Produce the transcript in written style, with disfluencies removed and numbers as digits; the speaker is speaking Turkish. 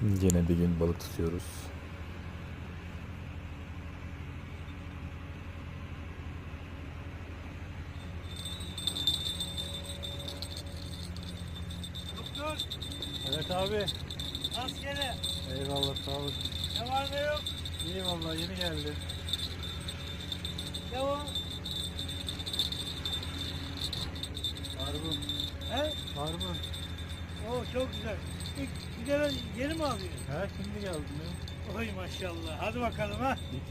Yine bir gün balık tutuyoruz. Doktor, Evet abi. rastgele. Eyvallah, sağ ol. Ne var ne yok? İyi vallahi, yeni geldi. Ne o? Harbun. He? Harbun. Oo, çok güzel. Bir kere yeni mi alıyorsun? He, şimdi geldim ya. Oy maşallah. Hadi bakalım ha.